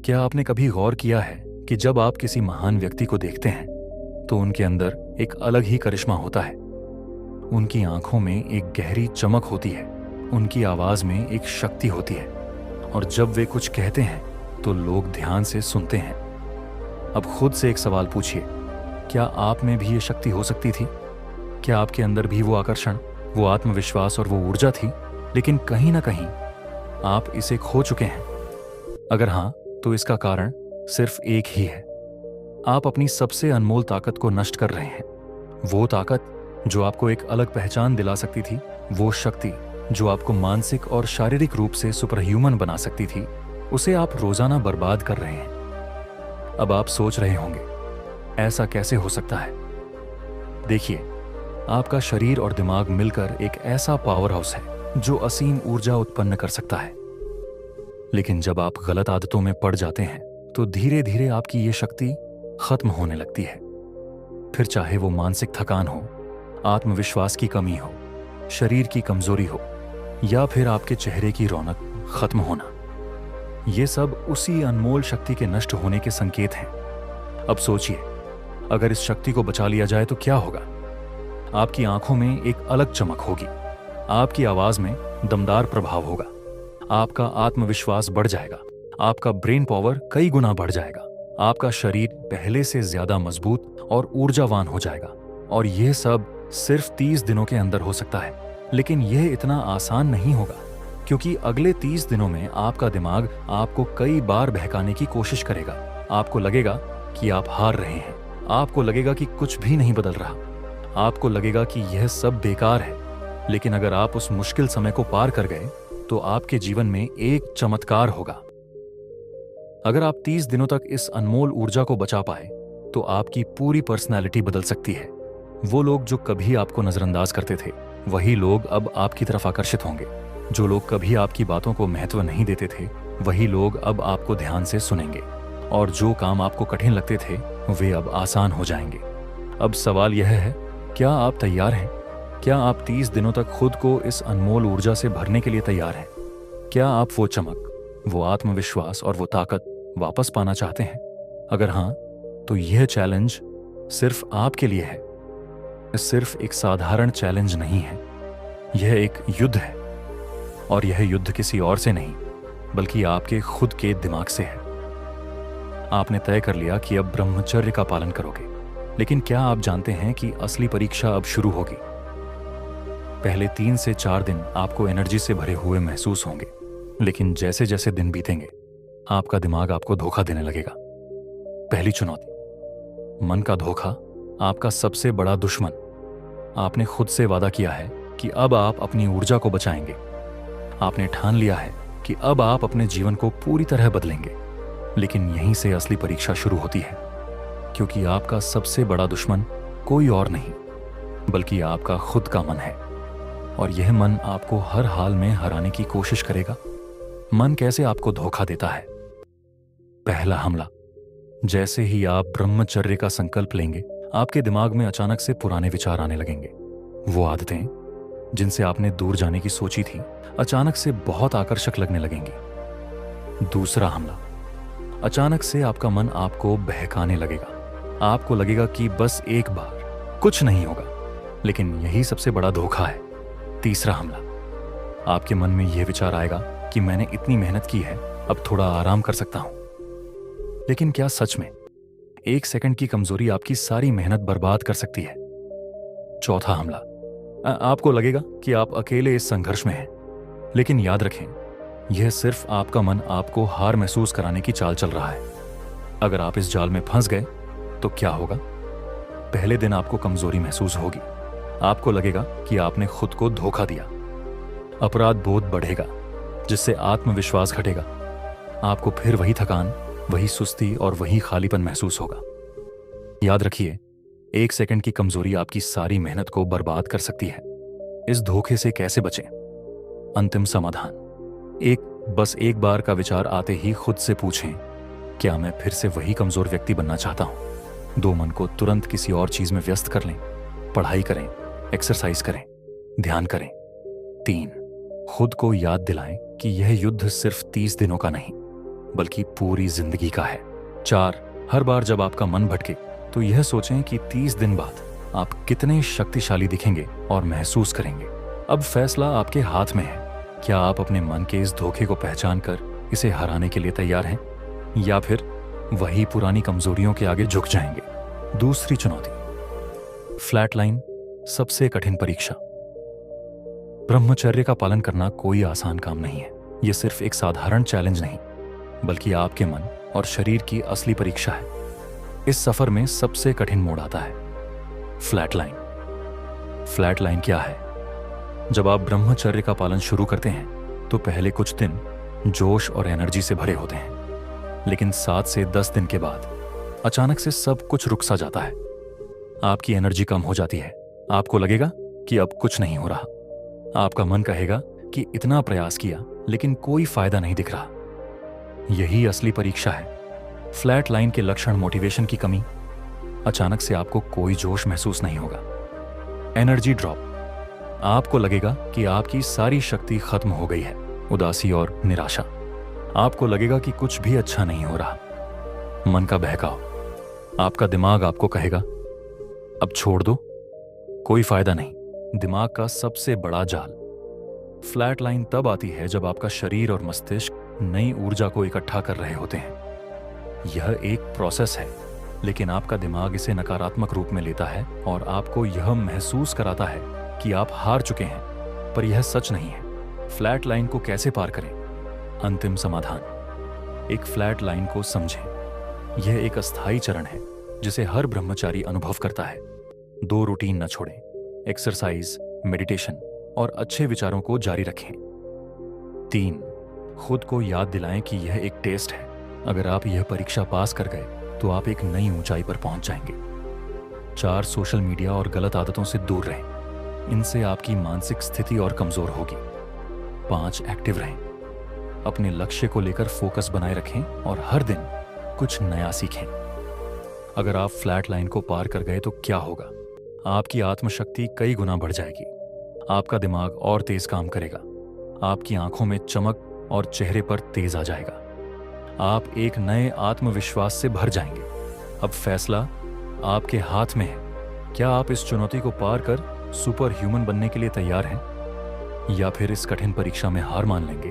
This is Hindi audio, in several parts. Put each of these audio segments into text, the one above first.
क्या आपने कभी गौर किया है कि जब आप किसी महान व्यक्ति को देखते हैं तो उनके अंदर एक अलग ही करिश्मा होता है। उनकी आंखों में एक गहरी चमक होती है, उनकी आवाज में एक शक्ति होती है, और जब वे कुछ कहते हैं तो लोग ध्यान से सुनते हैं। अब खुद से एक सवाल पूछिए, क्या आप में भी ये शक्ति हो सकती थी? क्या आपके अंदर भी वो आकर्षण, वो आत्मविश्वास और वो ऊर्जा थी, लेकिन कहीं ना कहीं आप इसे खो चुके हैं? अगर हाँ, तो इसका कारण सिर्फ एक ही है। आप अपनी सबसे अनमोल ताकत को नष्ट कर रहे हैं। वो ताकत जो आपको एक अलग पहचान दिला सकती थी, वो शक्ति जो आपको मानसिक और शारीरिक रूप से सुपर ह्यूमन बना सकती थी, उसे आप रोजाना बर्बाद कर रहे हैं। अब आप सोच रहे होंगे, ऐसा कैसे हो सकता है? देखिए, आपका शरीर और दिमाग मिलकर एक ऐसा पावर हाउस है जो असीम ऊर्जा उत्पन्न कर सकता है। लेकिन जब आप गलत आदतों में पड़ जाते हैं तो धीरे धीरे आपकी ये शक्ति खत्म होने लगती है। फिर चाहे वो मानसिक थकान हो, आत्मविश्वास की कमी हो, शरीर की कमजोरी हो, या फिर आपके चेहरे की रौनक खत्म होना, ये सब उसी अनमोल शक्ति के नष्ट होने के संकेत हैं। अब सोचिए, अगर इस शक्ति को बचा लिया जाए तो क्या होगा? आपकी आंखों में एक अलग चमक होगी, आपकी आवाज में दमदार प्रभाव होगा, आपका आत्मविश्वास बढ़ जाएगा, आपका ब्रेन पावर कई गुना बढ़ जाएगा, आपका शरीर पहले से ज्यादा मजबूत और ऊर्जावान हो जाएगा। और यह सब सिर्फ 30 दिनों के अंदर हो सकता है। लेकिन यह इतना आसान नहीं होगा, क्योंकि अगले 30 दिनों में आपका दिमाग आपको कई बार बहकाने की कोशिश करेगा। आपको लगेगा कि आप हार रहे हैं, आपको लगेगा कि कुछ भी नहीं बदल रहा, आपको लगेगा कि यह सब बेकार है। लेकिन अगर आप उस मुश्किल समय को पार कर गए तो आपके जीवन में एक चमत्कार होगा। अगर आप 30 दिनों तक इस अनमोल ऊर्जा को बचा पाए तो आपकी पूरी पर्सनैलिटी बदल सकती है। वो लोग जो कभी आपको नजरअंदाज करते थे, वही लोग अब आपकी तरफ आकर्षित होंगे। जो लोग कभी आपकी बातों को महत्व नहीं देते थे, वही लोग अब आपको ध्यान से सुनेंगे। और जो काम आपको कठिन लगते थे, वे अब आसान हो जाएंगे। अब सवाल यह है, क्या आप तैयार हैं? क्या आप 30 दिनों तक खुद को इस अनमोल ऊर्जा से भरने के लिए तैयार हैं? क्या आप वो चमक, वो आत्मविश्वास और वो ताकत वापस पाना चाहते हैं? अगर हाँ, तो यह चैलेंज सिर्फ आपके लिए है। सिर्फ एक साधारण चैलेंज नहीं है, यह एक युद्ध है। और यह युद्ध किसी और से नहीं, बल्कि आपके खुद के दिमाग से है। आपने तय कर लिया कि अब ब्रह्मचर्य का पालन करोगे, लेकिन क्या आप जानते हैं कि असली परीक्षा अब शुरू होगी? पहले 3 से 4 दिन आपको एनर्जी से भरे हुए महसूस होंगे, लेकिन जैसे जैसे दिन बीतेंगे आपका दिमाग आपको धोखा देने लगेगा। पहली चुनौती, मन का धोखा, आपका सबसे बड़ा दुश्मन। आपने खुद से वादा किया है कि अब आप अपनी ऊर्जा को बचाएंगे। आपने ठान लिया है कि अब आप अपने जीवन को पूरी तरह बदलेंगे। लेकिन यहीं से असली परीक्षा शुरू होती है, क्योंकि आपका सबसे बड़ा दुश्मन कोई और नहीं, बल्कि आपका खुद का मन है। और यह मन आपको हर हाल में हराने की कोशिश करेगा। मन कैसे आपको धोखा देता है? पहला हमला, जैसे ही आप ब्रह्मचर्य का संकल्प लेंगे, आपके दिमाग में अचानक से पुराने विचार आने लगेंगे। वो आदतें जिनसे आपने दूर जाने की सोची थी, अचानक से बहुत आकर्षक लगने लगेंगी। दूसरा हमला, अचानक से आपका मन आपको बहकाने लगेगा। आपको लगेगा कि बस एक बार, कुछ नहीं होगा। लेकिन यही सबसे बड़ा धोखा है। तीसरा हमला, आपके मन में यह विचार आएगा कि मैंने इतनी मेहनत की है, अब थोड़ा आराम कर सकता हूं। लेकिन क्या सच में 1 सेकंड की कमजोरी आपकी सारी मेहनत बर्बाद कर सकती है? चौथा हमला, आपको लगेगा कि आप अकेले इस संघर्ष में हैं। लेकिन याद रखें, यह सिर्फ आपका मन आपको हार महसूस कराने की चाल चल रहा है। अगर आप इस जाल में फंस गए तो क्या होगा? पहले दिन आपको कमजोरी महसूस होगी। आपको लगेगा कि आपने खुद को धोखा दिया। अपराध बोध बढ़ेगा, जिससे आत्मविश्वास घटेगा। आपको फिर वही थकान, वही सुस्ती और वही खालीपन महसूस होगा। याद रखिए, 1 सेकंड की कमजोरी आपकी सारी मेहनत को बर्बाद कर सकती है। इस धोखे से कैसे बचें? अंतिम समाधान, बस एक बार का विचार आते ही खुद से पूछें, क्या मैं फिर से वही कमजोर व्यक्ति बनना चाहता हूं? 2, मन को तुरंत किसी और चीज में व्यस्त कर लें। पढ़ाई करें, एक्सरसाइज करें, ध्यान करें। 3, खुद को याद दिलाएं कि यह युद्ध सिर्फ 30 दिनों का नहीं, बल्कि पूरी जिंदगी का है। 4, हर बार जब आपका मन भटके तो यह सोचें कि 30 दिन बाद आप कितने शक्तिशाली दिखेंगे और महसूस करेंगे। अब फैसला आपके हाथ में है। क्या आप अपने मन के इस धोखे को पहचान कर इसे हराने के लिए तैयार हैं, या फिर वही पुरानी कमजोरियों के आगे झुक जाएंगे? दूसरी चुनौती, फ्लैटलाइन, सबसे कठिन परीक्षा। ब्रह्मचर्य का पालन करना कोई आसान काम नहीं है। यह सिर्फ एक साधारण चैलेंज नहीं, बल्कि आपके मन और शरीर की असली परीक्षा है। इस सफर में सबसे कठिन मोड़ आता है फ्लैटलाइन। फ्लैटलाइन क्या है? जब आप ब्रह्मचर्य का पालन शुरू करते हैं तो पहले कुछ दिन जोश और एनर्जी से भरे होते हैं, लेकिन 7 से 10 दिन के बाद अचानक से सब कुछ रुक सा जाता है। आपकी एनर्जी कम हो जाती है। आपको लगेगा कि अब कुछ नहीं हो रहा। आपका मन कहेगा कि इतना प्रयास किया लेकिन कोई फायदा नहीं दिख रहा। यही असली परीक्षा है। फ्लैट लाइन के लक्षण, मोटिवेशन की कमी, अचानक से आपको कोई जोश महसूस नहीं होगा। एनर्जी ड्रॉप, आपको लगेगा कि आपकी सारी शक्ति खत्म हो गई है। उदासी और निराशा, आपको लगेगा कि कुछ भी अच्छा नहीं हो रहा। मन का बहकाव, आपका दिमाग आपको कहेगा अब छोड़ दो, कोई फायदा नहीं। दिमाग का सबसे बड़ा जाल। फ्लैट लाइन तब आती है जब आपका शरीर और मस्तिष्क नई ऊर्जा को इकट्ठा कर रहे होते हैं। यह एक प्रोसेस है, लेकिन आपका दिमाग इसे नकारात्मक रूप में लेता है और आपको यह महसूस कराता है कि आप हार चुके हैं, पर यह सच नहीं है। फ्लैट लाइन को कैसे पार करें? अंतिम समाधान, एक फ्लैट लाइन को समझें। यह एक अस्थायी चरण है जिसे हर ब्रह्मचारी अनुभव करता है। 2 रूटीन न छोड़ें, एक्सरसाइज, मेडिटेशन और अच्छे विचारों को जारी रखें। 3, खुद को याद दिलाएं कि यह एक टेस्ट है। अगर आप यह परीक्षा पास कर गए तो आप एक नई ऊंचाई पर पहुंच जाएंगे। 4, सोशल मीडिया और गलत आदतों से दूर रहें। इनसे आपकी मानसिक स्थिति और कमजोर होगी। 5, एक्टिव रहें। अपने लक्ष्य को लेकर फोकस बनाए रखें और हर दिन कुछ नया सीखें। अगर आप फ्लैट लाइन को पार कर गए तो क्या होगा? आपकी आत्मशक्ति कई गुना बढ़ जाएगी। आपका दिमाग और तेज काम करेगा। आपकी आंखों में चमक और चेहरे पर तेज आ जाएगा। आप एक नए आत्मविश्वास से भर जाएंगे। अब फैसला आपके हाथ में है। क्या आप इस चुनौती को पार कर सुपर ह्यूमन बनने के लिए तैयार हैं, या फिर इस कठिन परीक्षा में हार मान लेंगे?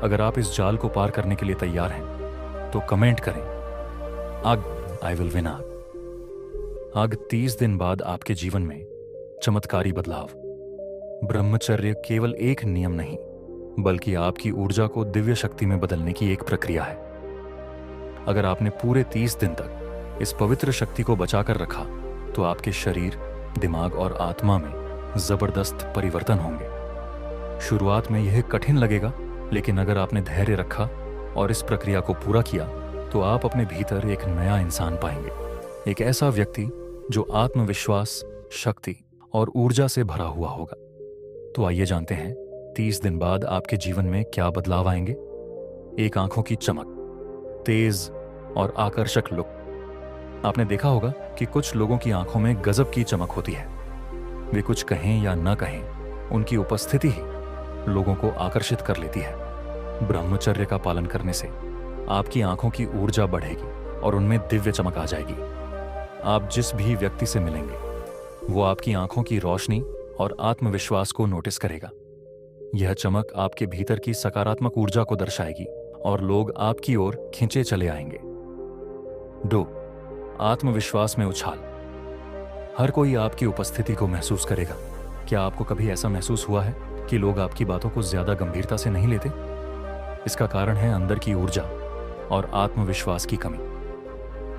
अगर आप इस जाल को पार करने के लिए तैयार हैं तो कमेंट करें, आई विल विन आग। 30 दिन बाद आपके जीवन में चमत्कारी बदलाव। ब्रह्मचर्य केवल एक नियम नहीं, बल्कि आपकी ऊर्जा को दिव्य शक्ति में बदलने की एक प्रक्रिया है। अगर आपने पूरे 30 दिन तक इस पवित्र शक्ति को बचाकर रखा तो आपके शरीर, दिमाग और आत्मा में जबरदस्त परिवर्तन होंगे। शुरुआत में यह कठिन लगेगा, लेकिन अगर आपने धैर्य रखा और इस प्रक्रिया को पूरा किया तो आप अपने भीतर एक नया इंसान पाएंगे। एक ऐसा व्यक्ति जो आत्मविश्वास, शक्ति और ऊर्जा से भरा हुआ होगा। तो आइए जानते हैं 30 दिन बाद आपके जीवन में क्या बदलाव आएंगे। 1, आंखों की चमक, तेज और आकर्षक लुक। आपने देखा होगा कि कुछ लोगों की आंखों में गजब की चमक होती है। वे कुछ कहें या न कहें, उनकी उपस्थिति ही लोगों को आकर्षित कर लेती है। ब्रह्मचर्य का पालन करने से आपकी आंखों की ऊर्जा बढ़ेगी और उनमें दिव्य चमक आ जाएगी। आप जिस भी व्यक्ति से मिलेंगे वो आपकी आंखों की रोशनी और आत्मविश्वास को नोटिस करेगा। यह चमक आपके भीतर की सकारात्मक ऊर्जा को दर्शाएगी और लोग आपकी ओर खींचे चले आएंगे। 2, आत्मविश्वास में उछाल। हर कोई आपकी उपस्थिति को महसूस करेगा। क्या आपको कभी ऐसा महसूस हुआ है कि लोग आपकी बातों को ज्यादा गंभीरता से नहीं लेते? इसका कारण है अंदर की ऊर्जा और आत्मविश्वास की कमी।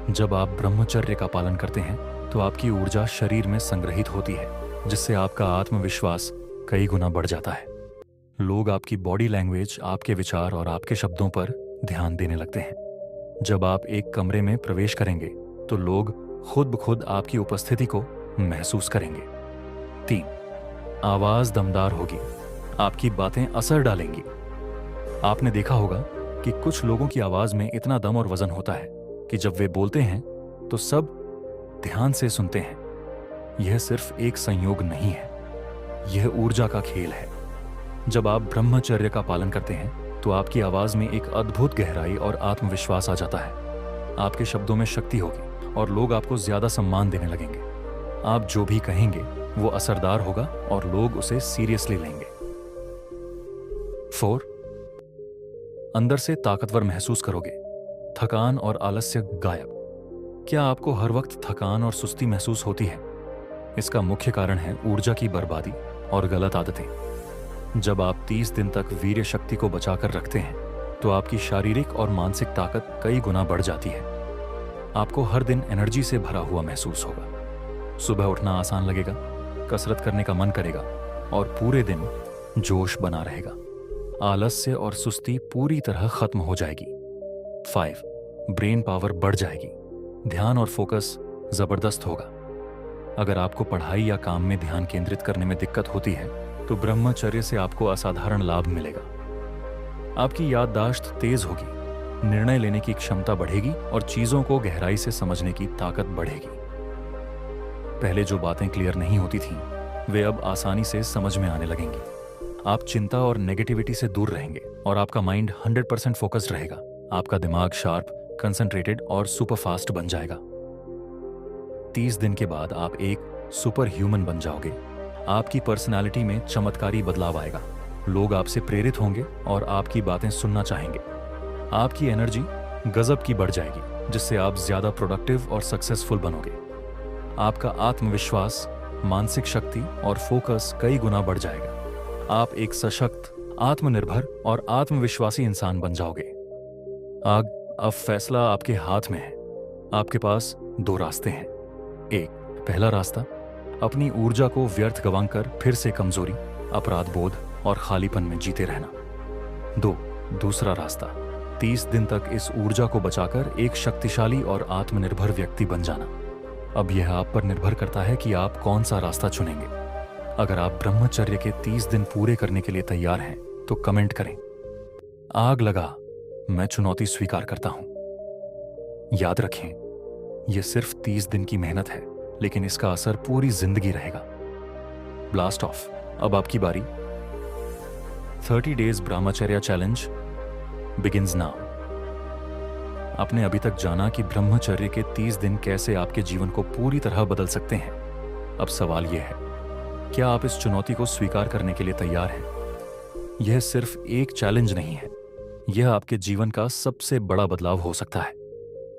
जब आप ब्रह्मचर्य का पालन करते हैं तो आपकी ऊर्जा शरीर में संग्रहित होती है, जिससे आपका आत्मविश्वास कई गुना बढ़ जाता है। लोग आपकी बॉडी लैंग्वेज, आपके विचार और आपके शब्दों पर ध्यान देने लगते हैं। जब आप एक कमरे में प्रवेश करेंगे तो लोग खुद ब खुद आपकी उपस्थिति को महसूस करेंगे। 3, आवाज दमदार होगी। आपकी बातें असर डालेंगी। आपने देखा होगा कि कुछ लोगों की आवाज में इतना दम और वजन होता है कि जब वे बोलते हैं तो सब ध्यान से सुनते हैं। यह सिर्फ एक संयोग नहीं है, यह ऊर्जा का खेल है। जब आप ब्रह्मचर्य का पालन करते हैं तो आपकी आवाज में एक अद्भुत गहराई और आत्मविश्वास आ जाता है। आपके शब्दों में शक्ति होगी और लोग आपको ज्यादा सम्मान देने लगेंगे। आप जो भी कहेंगे वो असरदार होगा और लोग उसे सीरियसली लेंगे। 4. अंदर से ताकतवर महसूस करोगे। थकान और आलस्य गायब। क्या आपको हर वक्त थकान और सुस्ती महसूस होती है? इसका मुख्य कारण है ऊर्जा की बर्बादी और गलत आदतें। जब आप 30 दिन तक वीर्य शक्ति को बचाकर रखते हैं तो आपकी शारीरिक और मानसिक ताकत कई गुना बढ़ जाती है। आपको हर दिन एनर्जी से भरा हुआ महसूस होगा। सुबह उठना आसान लगेगा, कसरत करने का मन करेगा और पूरे दिन जोश बना रहेगा। आलस्य और सुस्ती पूरी तरह खत्म हो जाएगी। 5. ब्रेन पावर बढ़ जाएगी। ध्यान और फोकस जबरदस्त होगा। अगर आपको पढ़ाई या काम में ध्यान केंद्रित करने में दिक्कत होती है तो ब्रह्मचर्य से आपको असाधारण लाभ मिलेगा। आपकी याददाश्त तेज होगी, निर्णय लेने की क्षमता बढ़ेगी और चीजों को गहराई से समझने की ताकत बढ़ेगी। पहले जो बातें क्लियर नहीं होती थीं, वे अब आसानी से समझ में आने लगेंगी। आप चिंता और नेगेटिविटी से दूर रहेंगे और आपका माइंड 100% फोकस्ड रहेगा। आपका दिमाग शार्प, कंसंट्रेटेड और सुपर फास्ट बन जाएगा। 30 दिन के बाद आप एक सुपर ह्यूमन बन जाओगे। आपकी पर्सनालिटी में चमत्कारी बदलाव आएगा। लोग आपसे प्रेरित होंगे और आपकी बातें सुनना चाहेंगे। आपकी एनर्जी गजब की बढ़ जाएगी, जिससे आप ज्यादा प्रोडक्टिव और सक्सेसफुल बनोगे। आपका आत्मविश्वास, मानसिक शक्ति और फोकस कई गुना बढ़ जाएगा। आप एक सशक्त, आत्मनिर्भर और आत्मविश्वासी इंसान बन जाओगे। अब फैसला आपके हाथ में है। आपके पास 2 रास्ते हैं। 1. पहला रास्ता, अपनी ऊर्जा को व्यर्थ गंवाकर फिर से कमजोरी, अपराध बोध और खालीपन में जीते रहना। 2. दूसरा रास्ता, 30 दिन तक इस ऊर्जा को बचाकर एक शक्तिशाली और आत्मनिर्भर व्यक्ति बन जाना। अब यह आप पर निर्भर करता है कि आप कौन सा रास्ता चुनेंगे। अगर आप ब्रह्मचर्य के 30 दिन पूरे करने के लिए तैयार हैं तो कमेंट करें, आग लगा, मैं चुनौती स्वीकार करता हूं। याद रखें, यह सिर्फ 30 दिन की मेहनत है, लेकिन इसका असर पूरी जिंदगी रहेगा। Blast of. अब आपकी बारी। 30 डेज ब्रह्मचर्य चैलेंज बिगिंस नाउ। आपने अभी तक जाना कि ब्रह्मचर्य के 30 दिन कैसे आपके जीवन को पूरी तरह बदल सकते हैं। अब सवाल यह है, क्या आप इस चुनौती को स्वीकार करने के लिए तैयार हैं? यह सिर्फ एक चैलेंज नहीं है, यह आपके जीवन का सबसे बड़ा बदलाव हो सकता है।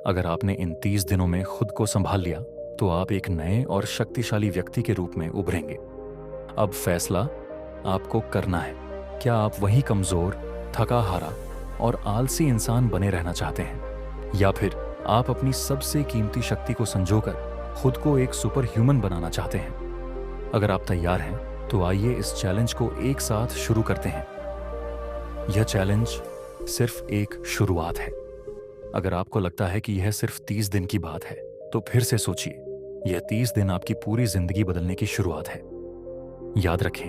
अगर आपने इन 30 दिनों में खुद को संभाल लिया तो आप एक नए और शक्तिशाली व्यक्ति के रूप में उभरेंगे। अब फैसला आपको करना है। क्या आप वही कमजोर, थका हारा और आलसी इंसान बने रहना चाहते हैं, या फिर आप अपनी सबसे कीमती शक्ति को संजोकर खुद को एक सुपर ह्यूमन बनाना चाहते हैं? अगर आप तैयार हैं तो आइए इस चैलेंज को एक साथ शुरू करते हैं। यह चैलेंज सिर्फ एक शुरुआत है। अगर आपको लगता है कि यह सिर्फ 30 दिन की बात है तो फिर से सोचिए, यह 30 दिन आपकी पूरी जिंदगी बदलने की शुरुआत है। याद रखें,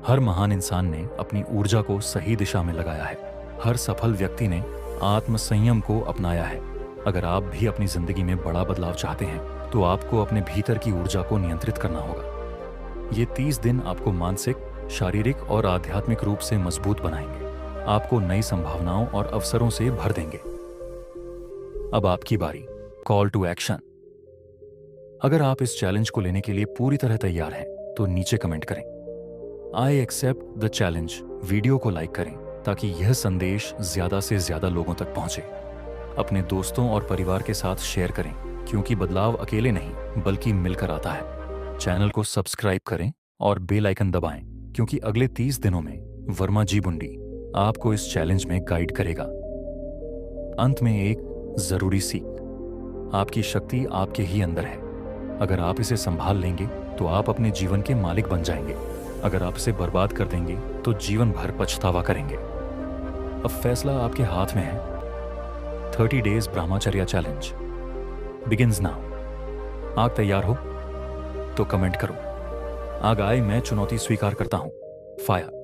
हर महान इंसान ने अपनी ऊर्जा को सही दिशा में लगाया है। हर सफल व्यक्ति ने आत्मसंयम को अपनाया है। अगर आप भी अपनी जिंदगी में बड़ा बदलाव चाहते हैं तो आपको अपने भीतर की ऊर्जा को नियंत्रित करना होगा। ये 30 दिन आपको मानसिक, शारीरिक और आध्यात्मिक रूप से मजबूत बनाएंगे। आपको नई संभावनाओं और अवसरों से भर देंगे। अब आपकी बारी। Call to action. अगर आप इस चैलेंज को लेने के लिए पूरी तरह तैयार हैं तो नीचे कमेंट करें, I accept the challenge. Video को लाइक करें ताकि यह संदेश ज्यादा से ज्यादा लोगों तक पहुंचे। अपने दोस्तों और परिवार के साथ शेयर करें, क्योंकि बदलाव अकेले नहीं बल्कि मिलकर आता है। चैनल को सब्सक्राइब करें और बेल आइकन दबाएं, क्योंकि अगले 30 दिनों में वर्मा जी बुंडी आपको इस चैलेंज में गाइड करेगा। अंत में एक जरूरी सीख, आपकी शक्ति आपके ही अंदर है। अगर आप इसे संभाल लेंगे तो आप अपने जीवन के मालिक बन जाएंगे। अगर आप इसे बर्बाद कर देंगे तो जीवन भर पछतावा करेंगे। अब फैसला आपके हाथ में है। 30 डेज ब्रह्मचर्य चैलेंज बिगिंस नाउ। आग तैयार हो तो कमेंट करो, आग आए, मैं चुनौती स्वीकार करता हूं। फायर।